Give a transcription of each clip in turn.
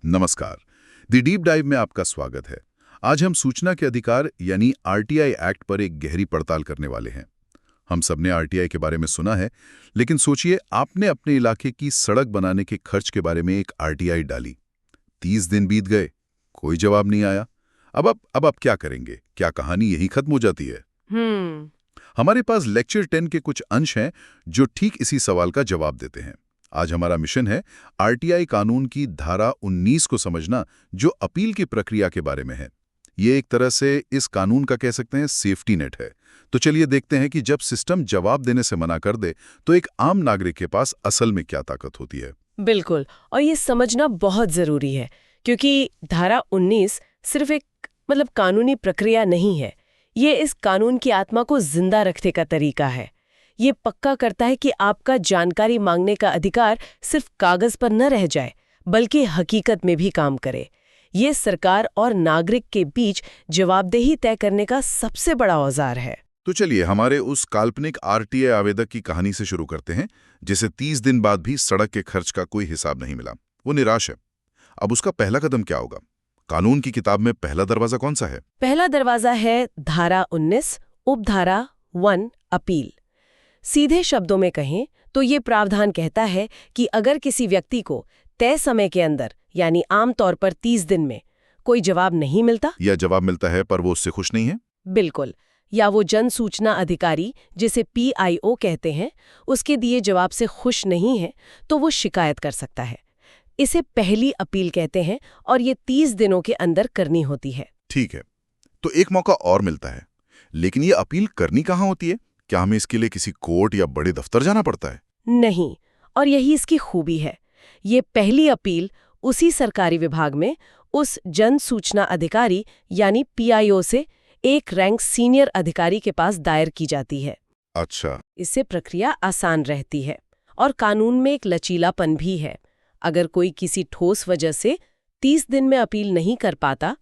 नमस्कार। The deep dive में आपका स्वागत है। आज हम सूचना के अधिकार यानी आरटीआई एक्ट पर एक गहरी पड़ताल करने वाले हैं। हम सबने आरटीआई के बारे में सुना है, लेकिन सोचिए आपने अपने इलाके की सड़क बनाने के खर्च के बारे में एक आरटीआई डाली। 30 दिन बीत गए, कोई जवाब नहीं आया। अब आप क्या करेंगे? क्या कहानी यही खत्म हो जाती है? हमारे पास लेक्चर 10 के कुछ अंश हैं जो ठीक इसी सवाल का जवाब देते हैं। आज हमारा मिशन है आरटीआई कानून की धारा 19 को समझना, जो अपील की प्रक्रिया के बारे में है। ये एक तरह से इस कानून का कह सकते हैं सेफ्टी नेट है। तो चलिए देखते हैं कि जब सिस्टम जवाब देने से मना कर दे तो एक आम नागरिक के पास असल में क्या ताकत होती है। बिल्कुल, और ये समझना बहुत जरूरी है क्योंकि धारा 19 सिर्फ एक कानूनी प्रक्रिया नहीं है। ये इस कानून की आत्मा को जिंदा रखने का तरीका है। ये पक्का करता है कि आपका जानकारी मांगने का अधिकार सिर्फ कागज पर न रह जाए, बल्कि हकीकत में भी काम करे। ये सरकार और नागरिक के बीच जवाबदेही तय करने का सबसे बड़ा औजार है। तो चलिए हमारे उस काल्पनिक आरटीआई आवेदक की कहानी से शुरू करते हैं, जिसे 30 दिन बाद भी सड़क के खर्च का कोई हिसाब नहीं मिला। वो निराश है। अब उसका पहला कदम क्या होगा? कानून की किताब में पहला दरवाजा कौन सा है? पहला दरवाजा है धारा 19 उपधारा 1 अपील। सीधे शब्दों में कहें तो ये प्रावधान कहता है कि अगर किसी व्यक्ति को तय समय के अंदर, यानी आमतौर पर 30 दिन में, कोई जवाब नहीं मिलता, या जवाब मिलता है पर वो उससे खुश नहीं है, बिल्कुल, या वो जन सूचना अधिकारी जिसे पीआईओ कहते हैं, उसके दिए जवाब से खुश नहीं है, तो वो शिकायत कर सकता है। इसे पहली अपील कहते हैं और ये 30 दिनों के अंदर करनी होती है। ठीक है, तो एक मौका और मिलता है, लेकिन ये अपील करनी कहाँ होती है? क्या हमें इसके लिए किसी कोर्ट या बड़े दफ्तर जाना पड़ता है? नहीं, और यही इसकी खूबी है। ये पहली अपील उसी सरकारी विभाग में उस जन सूचना अधिकारी यानी पीआईओ से एक रैंक सीनियर अधिकारी के पास दायर की जाती है। अच्छा। इससे प्रक्रिया आसान रहती है और कानून में एक लचीलापन भी है। अगर कोई किसी ठोस वजह से 30 दिन में अपील नहीं कर पाता,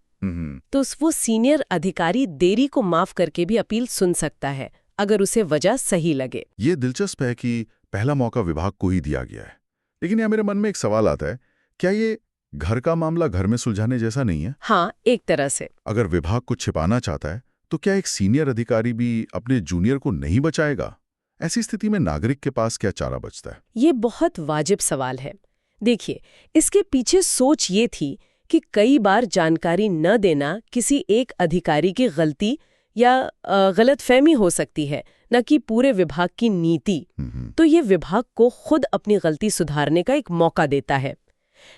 तो वो सीनियर अधिकारी देरी को माफ करके भी अपील सुन सकता है, अगर उसे वजह सही लगे। ये दिलचस्प है कि पहला मौका विभाग को ही दिया गया है। लेकिन यहाँ मेरे मन में एक सवाल आता है, क्या ये घर का मामला घर में सुलझाने जैसा नहीं है? हाँ, एक तरह से। अगर विभाग कुछ छिपाना चाहता है तो क्या एक सीनियर अधिकारी भी अपने जूनियर को नहीं बचाएगा? ऐसी स्थिति में नागरिक के पास क्या चारा बचता है? ये बहुत वाजिब सवाल है। देखिए, इसके पीछे सोच ये थी कि कई बार जानकारी न देना किसी एक अधिकारी की गलती या गलतफहमी हो सकती है, न कि पूरे विभाग की नीति। तो ये विभाग को खुद अपनी गलती सुधारने का एक मौका देता है।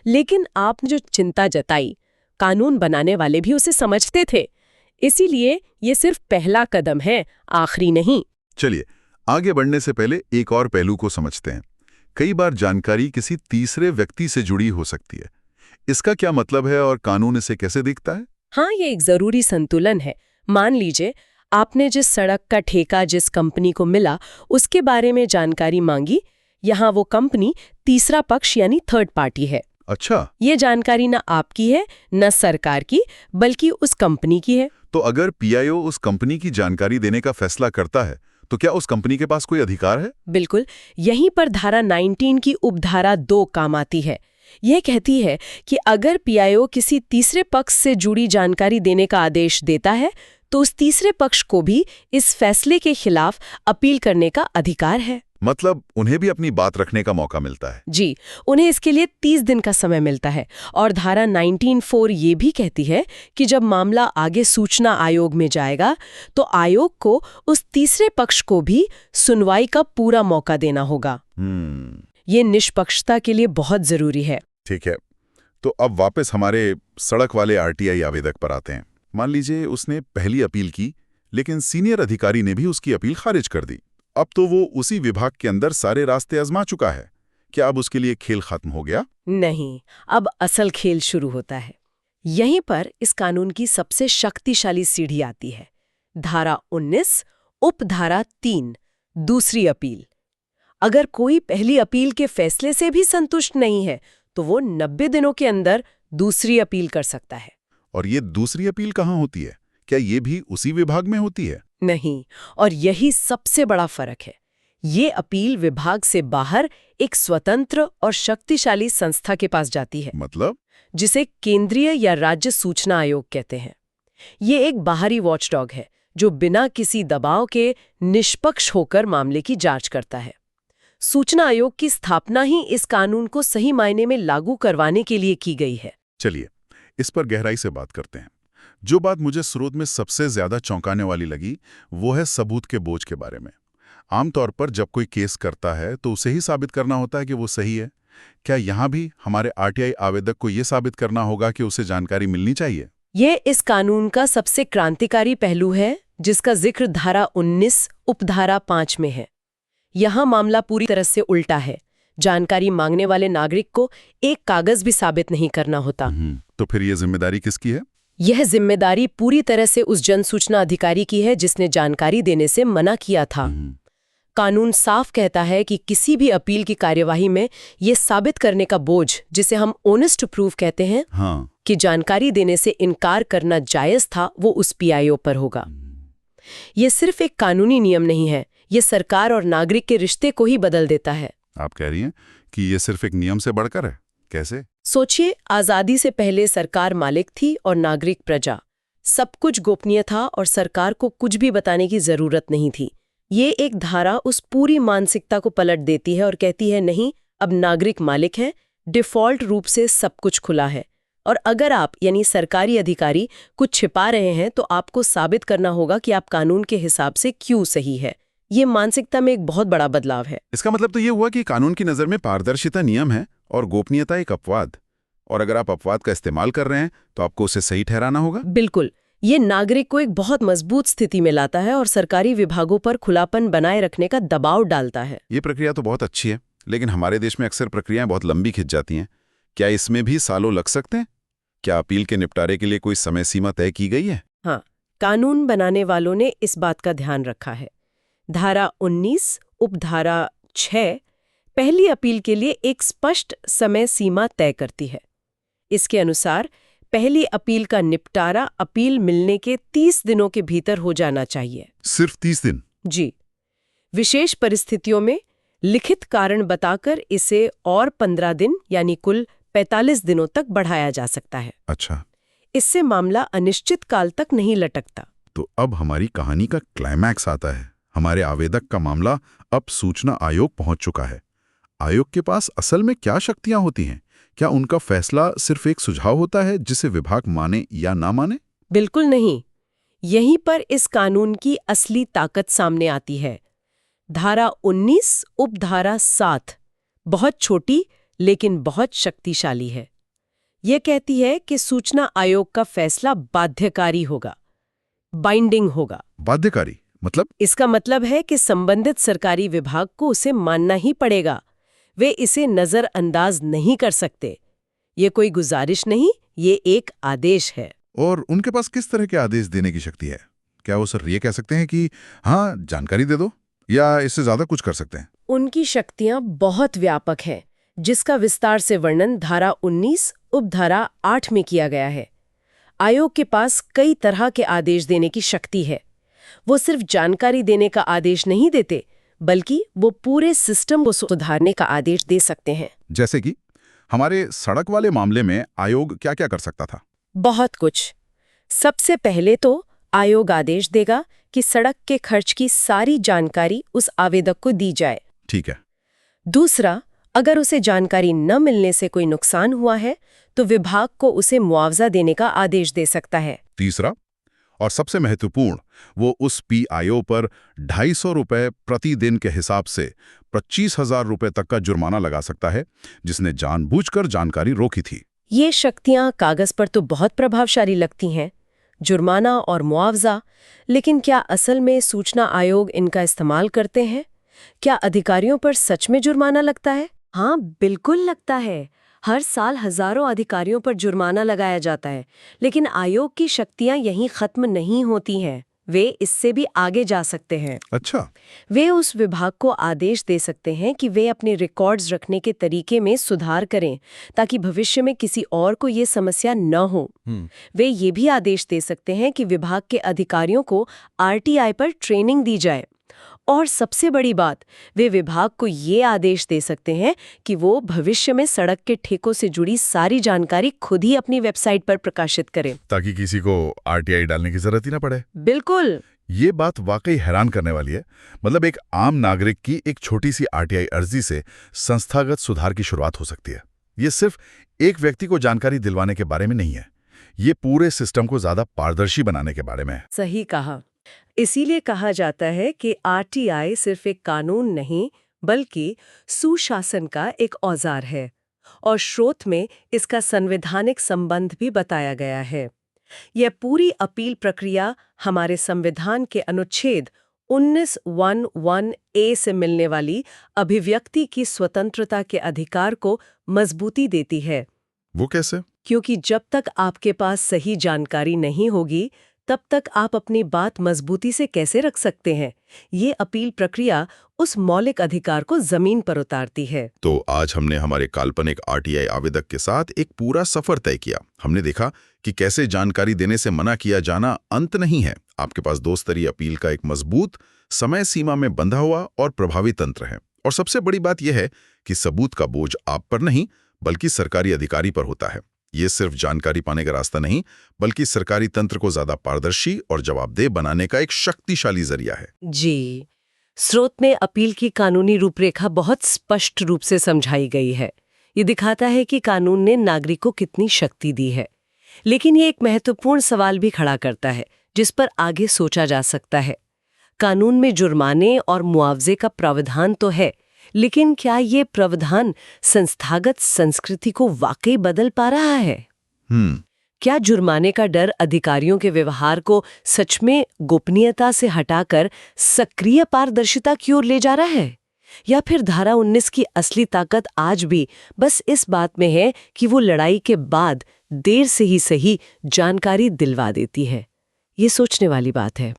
लेकिन आपने जो चिंता जताई, कानून बनाने वाले भी उसे समझते थे। इसीलिए ये सिर्फ पहला कदम है, आखिरी नहीं। चलिए आगे बढ़ने से पहले एक और पहलू को समझते हैं। कई बार जानकारी किसी तीसरे व्यक्ति से जुड़ी हो सकती है। इसका क्या मतलब है और कानून इसे कैसे देखता है? हाँ, ये एक जरूरी संतुलन है। मान लीजिए आपने जिस सड़क का ठेका जिस कंपनी को मिला, उसके बारे में जानकारी मांगी। यहाँ वो कंपनी तीसरा पक्ष यानी थर्ड पार्टी है। अच्छा। ये जानकारी न आपकी है न सरकार की, बल्कि उस कंपनी की है। तो अगर पीआईओ उस कंपनी की जानकारी देने का फैसला करता है तो क्या उस कंपनी के पास कोई अधिकार है? बिल्कुल, यहीं पर धारा 19 की उपधारा 2 काम आती है। यह कहती है कि अगर पीआईओ किसी तीसरे पक्ष से जुड़ी जानकारी देने का आदेश देता है तो उस तीसरे पक्ष को भी इस फैसले के खिलाफ अपील करने का अधिकार है। मतलब उन्हें भी अपनी बात रखने का मौका मिलता है? जी, उन्हें इसके लिए 30 दिन का समय मिलता है। और धारा 19(4) ये भी कहती है कि जब मामला आगे सूचना आयोग में जाएगा तो आयोग को उस तीसरे पक्ष को भी सुनवाई का पूरा मौका देना होगा। ये निष्पक्षता के लिए बहुत जरूरी है। ठीक है, तो अब वापस हमारे सड़क वाले आरटीआई आवेदक पर आते हैं। मान लीजिए उसने पहली अपील की, लेकिन सीनियर अधिकारी ने भी उसकी अपील खारिज कर दी। अब तो वो उसी विभाग के अंदर सारे रास्ते आजमा चुका है। क्या अब उसके लिए खेल खत्म हो गया? नहीं, अब असल खेल शुरू होता है। यहीं पर इस कानून की सबसे शक्तिशाली सीढ़ी आती है। धारा 19 उपधारा 3 दूसरी अपील। अगर कोई पहली अपील के फैसले से भी संतुष्ट नहीं है तो वो 90 दिनों के अंदर दूसरी अपील कर सकता है। और ये दूसरी अपील कहाँ होती है? क्या ये भी उसी विभाग में होती है? नहीं, और यही सबसे बड़ा फर्क है। ये अपील विभाग से बाहर एक स्वतंत्र और शक्तिशाली संस्था के पास जाती है, मतलब? जिसे केंद्रीय या राज्य सूचना आयोग कहते हैं। ये एक बाहरी वॉचडॉग है जो बिना किसी दबाव के निष्पक्ष होकर मामले की जांच करता है। सूचना आयोग की स्थापना ही इस कानून को सही मायने में लागू करवाने के लिए की गई है। चलिए, इस पर गहराई से बात करते हैं। जो बात मुझे स्रोत में सबसे ज्यादा चौंकाने वाली लगी, वो है सबूत के बोझ के बारे में। आमतौर पर जब कोई केस करता है तो उसे ही साबित करना होता है कि वो सही है। क्या यहाँ भी हमारे आरटीआई आवेदक को ये साबित करना होगा कि उसे जानकारी मिलनी चाहिए? ये इस कानून का सबसे क्रांतिकारी पहलू है, जिसका जिक्र धारा 19 उपधारा 5 में है। यहाँ मामला पूरी तरह से उल्टा है। जानकारी मांगने वाले नागरिक को एक कागज भी साबित नहीं करना होता। तो फिर ये जिम्मेदारी किसकी है? यह जिम्मेदारी पूरी तरह से उस जनसूचना अधिकारी की है जिसने जानकारी देने से मना किया था। कानून साफ कहता है कि किसी भी अपील की कार्यवाही में ये साबित करने का बोझ, जिसे हम ओनेस्ट टू प्रूव कहते हैं, कि जानकारी देने से इनकार करना जायज था, वो उस पीआईओ पर होगा। ये सिर्फ एक कानूनी नियम नहीं है, ये सरकार और नागरिक के रिश्ते को ही बदल देता है। आप कह रही हैं कि ये सिर्फ एक नियम से बढ़कर है? कैसे? सोचिए, आजादी से पहले सरकार मालिक थी और नागरिक प्रजा। सब कुछ गोपनीय था और सरकार को कुछ भी बताने की जरूरत नहीं थी। ये एक धारा उस पूरी मानसिकता को पलट देती है और कहती है, नहीं, अब नागरिक मालिक है, डिफॉल्ट रूप से सब कुछ खुला है, और अगर आप यानी सरकारी अधिकारी कुछ छिपा रहे हैं तो आपको साबित करना होगा कि आप कानून के हिसाब से क्यों सही है। ये मानसिकता में एक बहुत बड़ा बदलाव है। इसका मतलब तो ये हुआ कि कानून की नज़र में पारदर्शिता नियम है और गोपनीयता एक अपवाद, और अगर आप अपवाद का इस्तेमाल कर रहे हैं तो आपको उसे सही ठहराना होगा। बिल्कुल। ये नागरिक को एक बहुत मजबूत स्थिति में लाता है और सरकारी विभागों पर खुलापन बनाए रखने का दबाव डालता है। ये प्रक्रिया तो बहुत अच्छी है, लेकिन हमारे देश में अक्सर प्रक्रियाएं बहुत लंबी खिंच जाती हैं। क्या इसमें भी सालों लग सकते हैं? क्या अपील के निपटारे के लिए कोई समय सीमा तय की गई है? हाँ, कानून बनाने वालों ने इस बात का ध्यान रखा है। धारा 19 उपधारा 6 पहली अपील के लिए एक स्पष्ट समय सीमा तय करती है। इसके अनुसार पहली अपील का निपटारा अपील मिलने के 30 दिनों के भीतर हो जाना चाहिए। सिर्फ 30 दिन? जी। विशेष परिस्थितियों में लिखित कारण बताकर इसे और 15 दिन यानी कुल 45 दिनों तक बढ़ाया जा सकता है। अच्छा। इससे मामला अनिश्चित काल तक नहीं लटकता। तो अब हमारी कहानी का क्लाइमैक्स आता है। हमारे आवेदक का मामला अब सूचना आयोग पहुंच चुका है। आयोग के पास असल में क्या शक्तियां होती हैं? क्या उनका फैसला सिर्फ एक सुझाव होता है जिसे विभाग माने या ना माने? बिल्कुल नहीं। यहीं पर इस कानून की असली ताकत सामने आती है। धारा 19 उपधारा 7 बहुत छोटी लेकिन बहुत शक्तिशाली है। यह कहती है कि सूचना आयोग का फैसला बाध्यकारी होगा, बाइंडिंग होगा। बाध्यकारी मतलब? इसका मतलब है कि संबंधित सरकारी विभाग को उसे मानना ही पड़ेगा। वे इसे नजरअंदाज नहीं कर सकते। ये कोई गुजारिश नहीं, ये एक आदेश है। और उनके पास किस तरह के आदेश देने की शक्ति है? क्या वो सर ये कह सकते हैं कि हाँ, जानकारी दे दो, या इससे ज्यादा कुछ कर सकते हैं? उनकी शक्तियां बहुत व्यापक हैं, जिसका विस्तार से वर्णन धारा 19 उपधारा 8 में किया गया है। आयोग के पास कई तरह के आदेश देने की शक्ति है। वो सिर्फ जानकारी देने का आदेश नहीं देते, बल्कि वो पूरे सिस्टम को सुधारने का आदेश दे सकते हैं। जैसे कि हमारे सड़क वाले मामले में आयोग क्या क्या कर सकता था? बहुत कुछ। सबसे पहले तो आयोग आदेश देगा कि सड़क के खर्च की सारी जानकारी उस आवेदक को दी जाए। ठीक है। दूसरा, अगर उसे जानकारी न मिलने से कोई नुकसान हुआ है तो विभाग को उसे मुआवजा देने का आदेश दे सकता है। तीसरा और सबसे महत्वपूर्ण, वो उस पीआईओ पर 250 रुपए प्रतिदिन के हिसाब से 25,000 रुपए तक का जुर्माना लगा सकता है, जिसने जानबूझकर जानकारी रोकी थी। ये शक्तियां कागज पर तो बहुत प्रभावशाली लगती हैं, जुर्माना और मुआवजा, लेकिन क्या असल में सूचना आयोग इनका इस्तेमाल करते हैं? क्या अधिकारियों पर सच में जुर्माना लगता है? हाँ, बिल्कुल लगता है। हर साल हजारों अधिकारियों पर जुर्माना लगाया जाता है, लेकिन आयोग की शक्तियां यहीं खत्म नहीं होती हैं। वे इससे भी आगे जा सकते हैं। अच्छा। वे उस विभाग को आदेश दे सकते हैं कि वे अपने रिकॉर्ड्स रखने के तरीके में सुधार करें, ताकि भविष्य में किसी और को ये समस्या न हो। वे ये भी आदेश दे सकते हैं कि विभाग के अधिकारियों को आरटीआई पर ट्रेनिंग दी जाए, और सबसे बड़ी बात, वे विभाग को ये आदेश दे सकते हैं कि वो भविष्य में सड़क के ठेकों से जुड़ी सारी जानकारी खुद ही अपनी वेबसाइट पर प्रकाशित करें, ताकि किसी को आरटीआई डालने की जरूरत ही ना पड़े। बिल्कुल। ये बात वाकई हैरान करने वाली है। मतलब एक आम नागरिक की एक छोटी सी आरटीआई अर्जी से संस्थागत सुधार की शुरुआत हो सकती है। ये सिर्फ एक व्यक्ति को जानकारी दिलवाने के बारे में नहीं है, ये पूरे सिस्टम को ज्यादा पारदर्शी बनाने के बारे में है। सही कहा। इसीलिए कहा जाता है कि आरटीआई सिर्फ एक कानून नहीं, बल्कि सुशासन का एक औजार है, और स्रोत में इसका संवैधानिक संबंध भी बताया गया है। यह पूरी अपील प्रक्रिया हमारे संविधान के अनुच्छेद 19(1)(a) से मिलने वाली अभिव्यक्ति की स्वतंत्रता के अधिकार को मजबूती देती है। वो कैसे? क्योंकि जब तक आपके पास सही जानकारी नहीं होगी, तब तक आप अपनी बात मजबूती से कैसे रख सकते हैं? ये अपील प्रक्रिया उस मौलिक अधिकार को जमीन पर उतारती है। तो आज हमने हमारे काल्पनिक आरटीआई आवेदक के साथ एक पूरा सफर तय किया। हमने देखा कि कैसे जानकारी देने से मना किया जाना अंत नहीं है। आपके पास दो स्तरीय अपील का एक मजबूत, समय सीमा में बंधा हुआ और प्रभावी तंत्र है। और सबसे बड़ी बात यह है कि सबूत का बोझ आप पर नहीं, बल्कि सरकारी अधिकारी पर होता है। ये सिर्फ जानकारी पाने का रास्ता नहीं, बल्कि सरकारी तंत्र को ज्यादा पारदर्शी और जवाबदेह बनाने का एक शक्तिशाली जरिया है। जी, स्रोत में अपील की कानूनी रूपरेखा बहुत स्पष्ट रूप से समझाई गई है। ये दिखाता है कि कानून ने नागरिक को कितनी शक्ति दी है। लेकिन ये एक महत्वपूर्ण सवाल भी खड़ा करता है, जिस पर आगे सोचा जा सकता है। कानून में जुर्माने और मुआवजे का प्रावधान तो है, लेकिन क्या ये प्रावधान संस्थागत संस्कृति को वाकई बदल पा रहा है? क्या जुर्माने का डर अधिकारियों के व्यवहार को सच में गोपनीयता से हटाकर सक्रिय पारदर्शिता की ओर ले जा रहा है? या फिर धारा 19 की असली ताकत आज भी बस इस बात में है कि वो लड़ाई के बाद देर से ही सही जानकारी दिलवा देती है? ये सोचने वाली बात है।